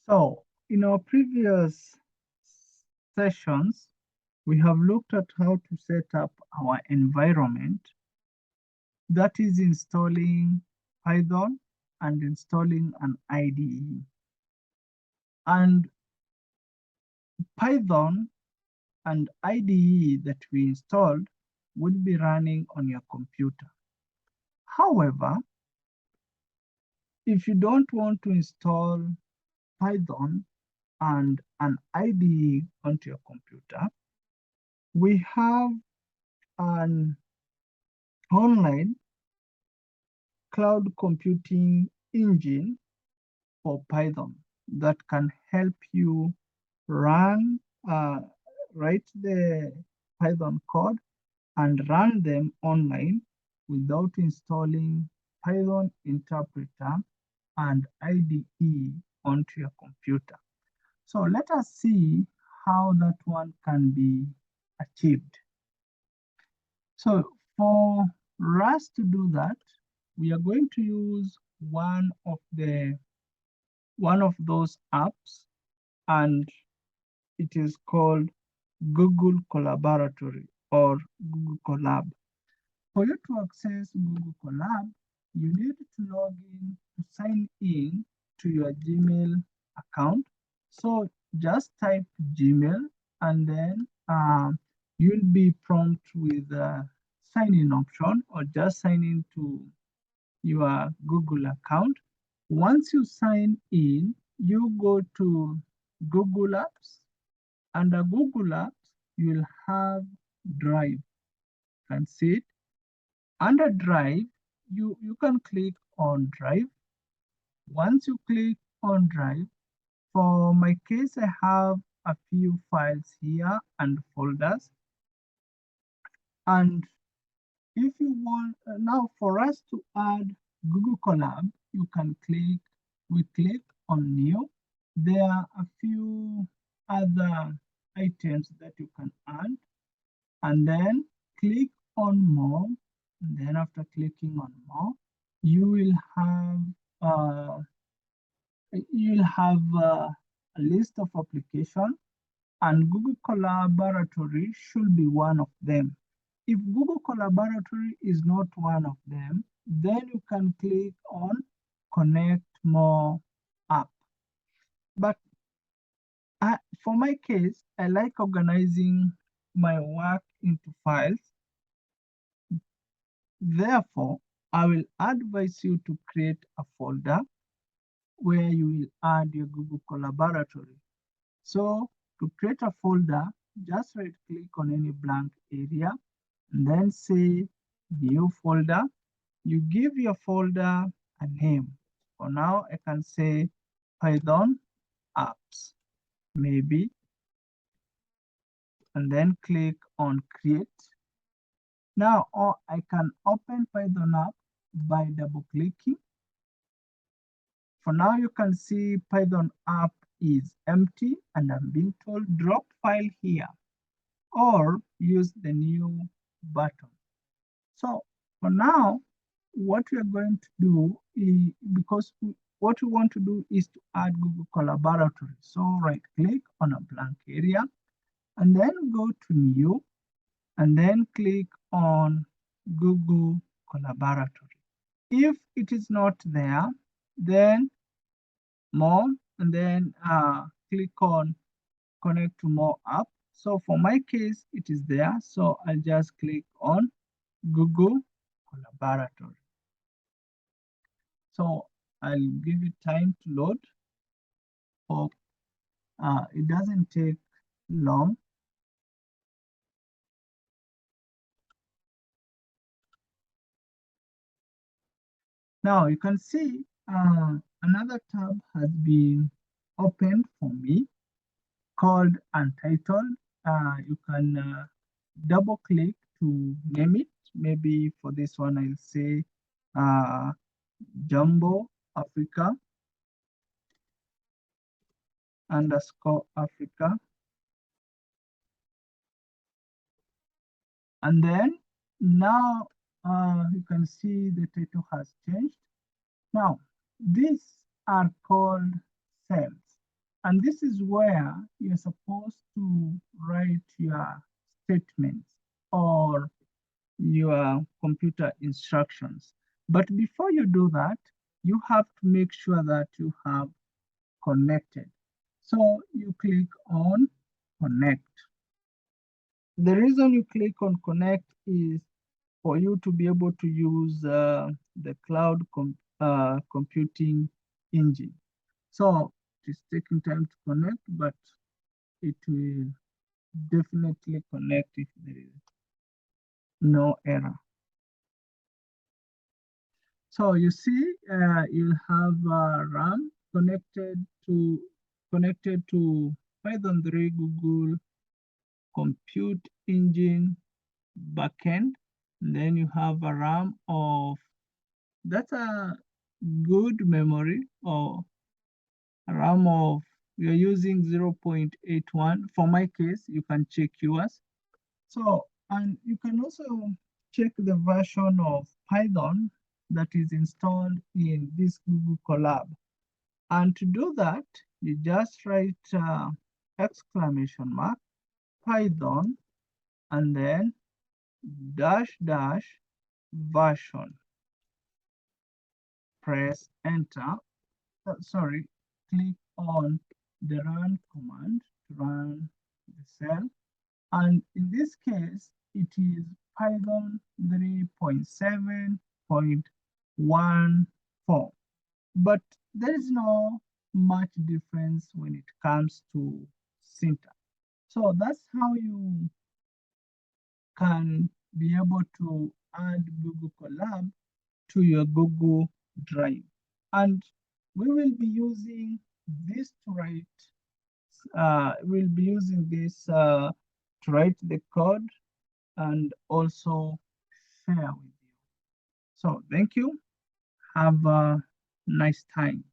So, in our previous sessions, we have looked at how to set up our environment, that is installing Python and installing an IDE. And Python and IDE that we installed will be running on your computer. However, if you don't want to install Python and an IDE onto your computer, we have an online cloud computing engine for Python that can help you run, write the Python code and run them online without installing Python interpreter and IDE onto your computer. So let us see how that one can be achieved. So for us to do that, we are going to use one of those apps, and it is called Google Colaboratory or Google Colab. For you to access Google Colab, you need to log in to sign in to your Gmail account. So just type Gmail, and then you'll be prompted with a sign in option, or just sign in to your Google account. Once you sign in, you go to Google Apps. Under Google Apps, you'll have Drive. You can see it. Under Drive, you can click on Drive. Once you click on Drive, for my case, I have a few files here and folders. And if you want, now for us to add Google Colab, we click on New. There are a few other items that you can add, and then click on More. And then after clicking on More, you will have a list of applications, and Google Colaboratory should be one of them. If Google Colaboratory is not one of them, then you can click on Connect More App. But for my case, I like organizing my work into files. Therefore, I will advise you to create a folder where you will add your Google Colaboratory. So to create a folder, just right click on any blank area and then say new folder. You give your folder a name. For now, I can say Python apps, maybe, and then click on create. Now I can open Python app by double clicking. For now, you can see Python app is empty, and I'm being told drop file here or use the new button. So for now, what we are going to do is, because what we want to do is to add Google Colaboratory. So right click on a blank area and then go to new and then click on Google Colaboratory. If it is not there, then more, and then click on connect to more app. So for my case, it is there. So I'll just click on Google Collaboratory. So I'll give it time to load. Hope it doesn't take long. Now you can see another tab has been opened for me called Untitled. You can double click to name it. Maybe for this one, I'll say Jumbo Africa _ Africa. And then now you can see the title has changed. Now, these are called cells. And this is where you're supposed to write your statements or your computer instructions. But before you do that, you have to make sure that you have connected. So you click on connect. The reason you click on connect is for you to be able to use the computing engine. So it is taking time to connect, but it will definitely connect if there is no error. So you see, you'll have RAM connected to Python 3 Google Compute Engine backend. And then you have a RAM of, that's a good memory, or a RAM of, you're using 0.81. For my case, you can check yours. So, and you can also check the version of Python that is installed in this Google Colab. And to do that, you just write exclamation mark Python and then dash dash version. Press enter. Sorry, click on the run command to run the cell. And in this case, it is Python 3.7.14. But there is no much difference when it comes to syntax. So that's how you can be able to add Google Colab to your Google Drive. And we will be using this to write, we'll be using this to write the code and also share with you. So thank you. Have a nice time.